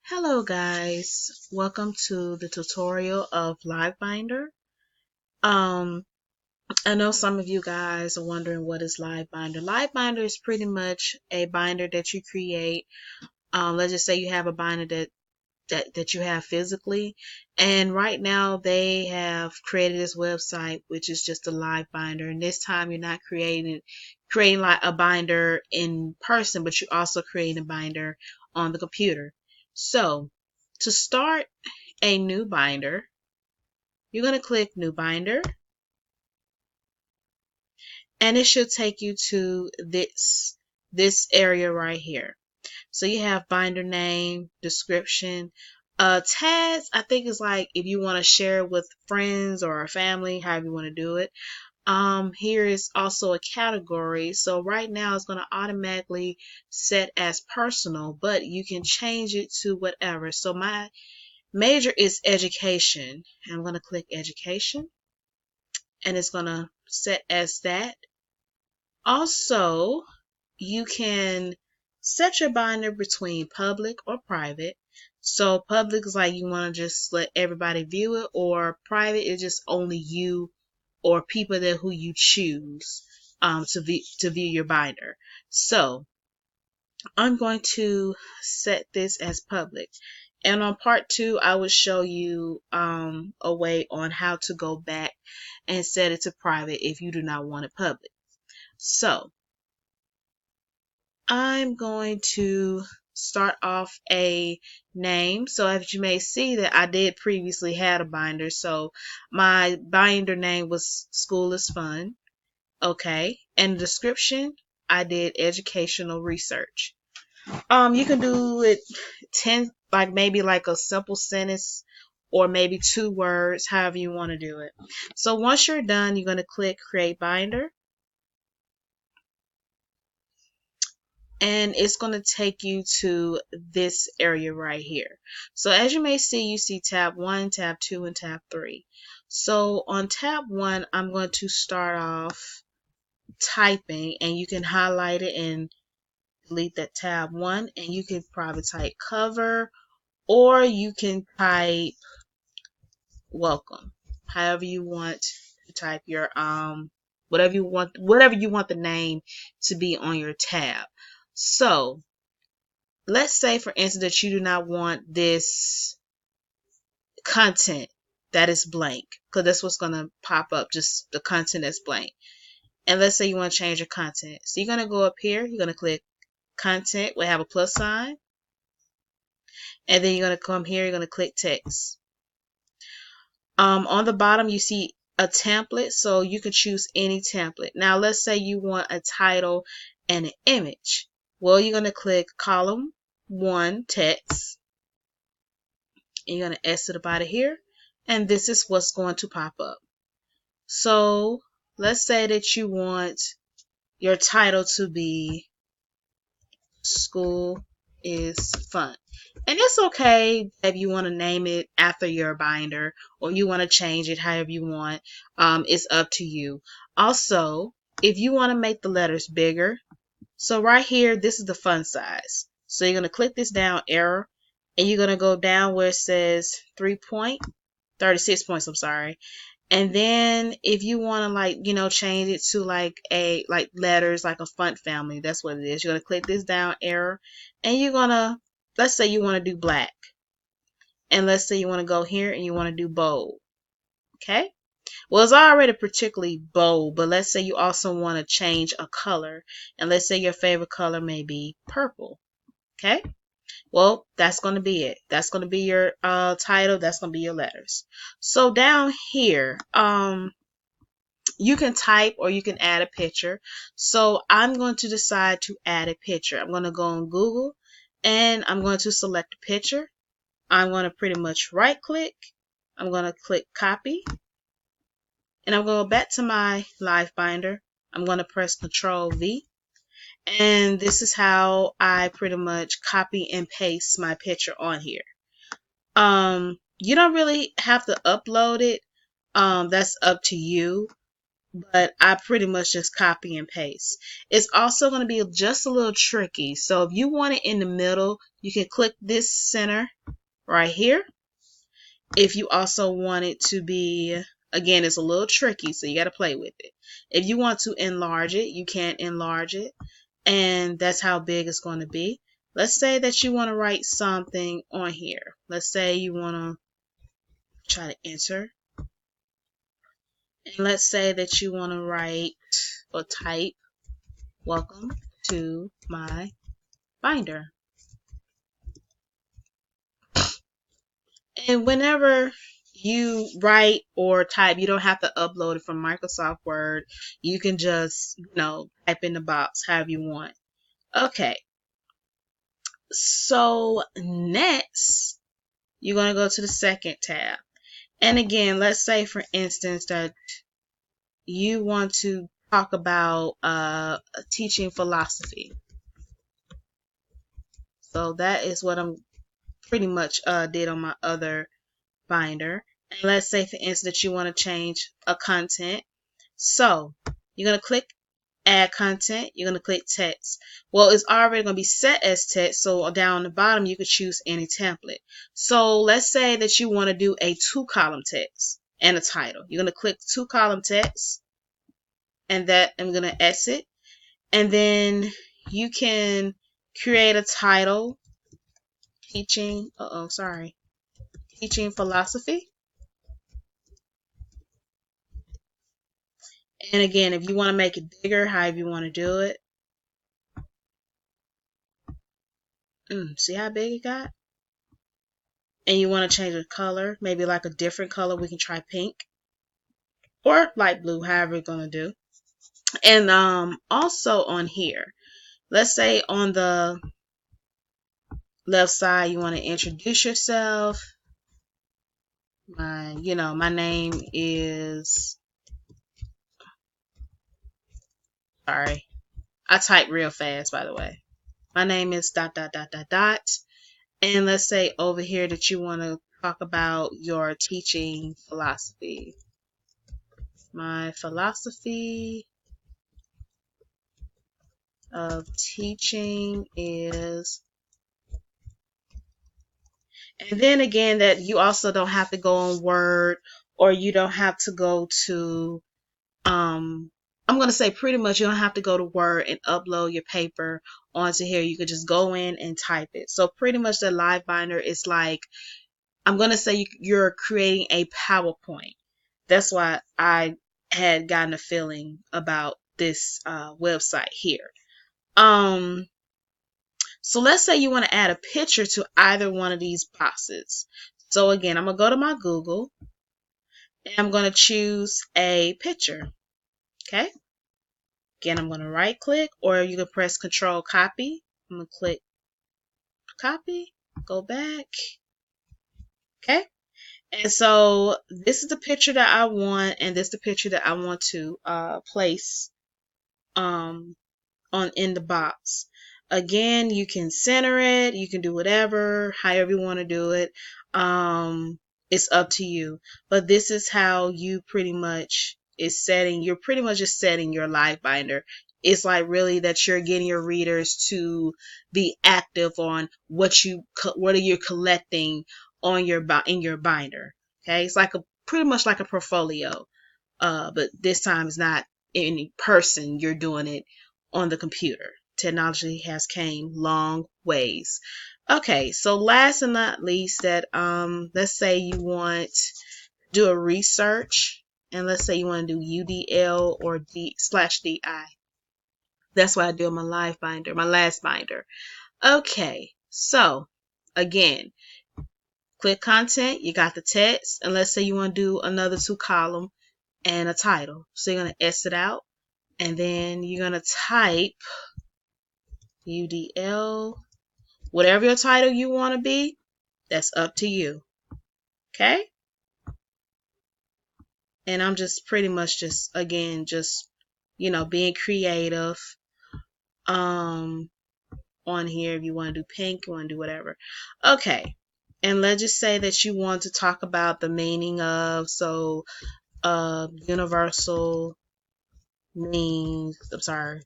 Hello guys, welcome to the tutorial of Livebinder. Um, I know some of you guys are wondering what is Livebinder. Livebinder is pretty much a binder that you create. Let's just say you have a binder that you have physically, and right now they have created this website which is just a Livebinder. And this time you're not creating like a binder in person, but you're also creating a binder on the computer. So to start a new binder, you're going to click New Binder, and it should take you to this area right here. So you have binder name, description, tags. I think it's like if you want to share it with friends or a family, however you want to do it. Here is also a category. So right now it's going to automatically set as personal, but you can change it to whatever. So my major is education. I'm going to click education, and it's going to set as that. Also, you can set your binder between public or private. So public is like you want to just let everybody view it, or private is just only you or people that who you choose to view your binder. So I'm going to set this as public. And on part 2, I will show you a way on how to go back and set it to private if you do not want it public. So I'm going to start off a name. So as you may see that I did previously had a binder. So my binder name was School is Fun. Okay. And the description, I did educational research. You can do it 10, like maybe like a simple sentence or maybe 2 words, however you want to do it. So once you're done, you're going to click Create Binder, and it's going to take you to this area right here. So as you may see, you see tab 1, tab 2, and tab 3. So on tab 1, I'm going to start off typing, and you can highlight it and delete that tab 1, and you can probably type cover, or you can type welcome, however you want to type your whatever you want the name to be on your tab. So let's say for instance that you do not want this content that is blank, because that's what's going to pop up, just the content that's blank. And let's say you want to change your content. So you're going to go up here, you're going to click content, we have a plus sign, and then you're going to come here, you're going to click text. On the bottom you see a template, so you can choose any template. Now let's say you want a title and an image. Well, you're going to click column 1 text, and you're going to exit up out of here, and this is what's going to pop up. So let's say that you want your title to be School is Fun. And it's okay if you want to name it after your binder, or you want to change it however you want. It's up to you. Also, if you want to make the letters bigger, so right here, this is the font size. So you're going to click this down arrow, and you're going to go down where it says 36 points, I'm sorry. And then if you want to change it to like letters, like a font family, that's what it is. You're going to click this down arrow, and you're going to, let's say you want to do black. And let's say you want to go here and you want to do bold. Okay? Well, it's already particularly bold, but let's say you also want to change a color. And let's say your favorite color may be purple. Okay? Well, that's going to be it. That's going to be your title. That's going to be your letters. So down here, you can type or you can add a picture. So I'm going to decide to add a picture. I'm going to go on Google, and I'm going to select a picture. I'm going to pretty much right click. I'm going to click copy, and I'm going to go back to my Livebinder. I'm going to press Control V, and this is how I pretty much copy and paste my picture on here. You don't really have to upload it. That's up to you. but I pretty much just copy and paste. It's also going to be just a little tricky. So if you want it in the middle, you can click this center right here. If you also want it to be, again, it's a little tricky, so you got to play with it. If you want to enlarge it, you can enlarge it, and that's how big it's going to be. Let's say that you want to write something on here. Let's say you want to try to enter, and let's say that you want to write or type, "Welcome to my binder." And whenever you write or type, you don't have to upload it from Microsoft Word. You can just, type in the box however you want. Okay. So next, you're going to go to the second tab. And again, let's say for instance that you want to talk about teaching philosophy. So that is what I'm pretty much did on my other binder. And let's say for instance you want to change a content. So you're going to click add content. You're going to click text. Well, it's already going to be set as text, so down the bottom you could choose any template. So let's say that you want to do a 2-column text and a title. You're going to click 2-column text, and that I'm going to exit, and then you can create a title, teaching philosophy. And again, if you want to make it bigger, however you want to do it. See how big it got? And you want to change the color, maybe like a different color. We can try pink or light blue, however you're going to do. And also on here, let's say on the left side, you want to introduce yourself. My name is, sorry, I type real fast, by the way. My name is ... And let's say over here that you want to talk about your teaching philosophy. My philosophy of teaching is, and then again, that you also don't have to go on Word, or you don't have to go to I'm going to say pretty much you don't have to go to Word and upload your paper onto here. You could just go in and type it. So pretty much the Livebinder is like, I'm going to say you're creating a PowerPoint. That's why I had gotten a feeling about this website here. So let's say you want to add a picture to either one of these boxes. So again, I'm going to go to my Google, and I'm going to choose a picture. Okay. Again, I'm going to right click, or you can press Control Copy. I'm going to click Copy, go back. Okay. And so this is the picture that I want, and this is the picture that I want to place in the box. Again, you can center it, you can do whatever, however you want to do it. It's up to you. But this is how you pretty much you're pretty much just setting your Livebinder. It's like really that you're getting your readers to be active on what are you collecting on in your binder. Okay, it's like pretty much like a portfolio. But this time it's not in person, you're doing it on the computer. Technology has came long ways. Okay, so last and not least, that let's say you want to do a research, and let's say you want to do UDL or D/DI. That's what I do on my Livebinder, my last binder. Okay, so again, click content, you got the text, and let's say you want to do another 2-column and a title. So you're going to exit out, and then you're going to type UDL, whatever your title you want to be, that's up to you. Okay? And I'm just pretty much just, again, just, being creative on here. If you want to do pink, you want to do whatever. Okay. And let's just say that you want to talk about the meaning of, universal means, I'm sorry,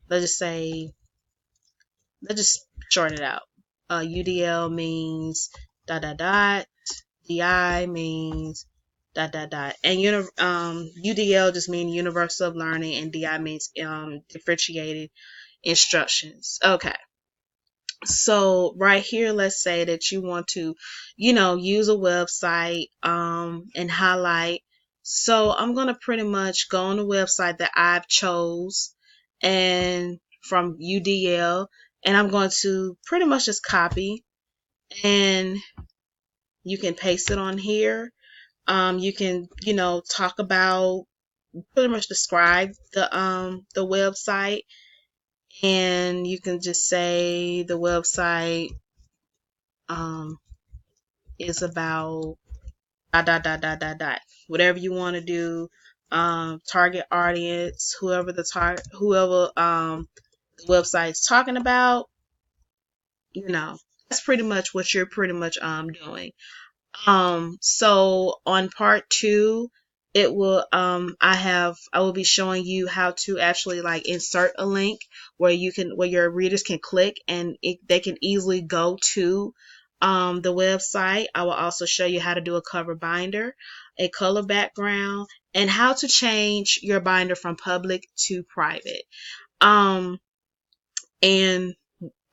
let's just say, let's just shorten it out. UDL means dot dot dot. DI means dot dot dot. And UDL just means universal of learning, and DI means differentiated instructions. Okay. So right here, let's say that you want to, use a website and highlight. So I'm going to pretty much go on the website that I've chose and from UDL, and I'm going to pretty much just copy, and you can paste it on here. You can, talk about, pretty much describe the website, and you can just say the website um is about dot dot dot dot dot dot. Whatever you want to do. Target audience, whoever the website's talking about, that's pretty much what you're pretty much doing. So on part 2, it will I will be showing you how to actually like insert a link where your readers can click, and they can easily go to the website. I will also show you how to do a cover binder, a color background, and how to change your binder from public to private. And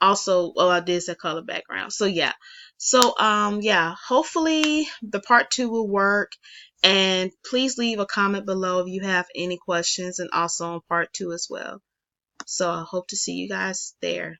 also, well, I did say color background. So yeah. So yeah, hopefully the part 2 will work, and please leave a comment below if you have any questions, and also on part 2 as well. So I hope to see you guys there.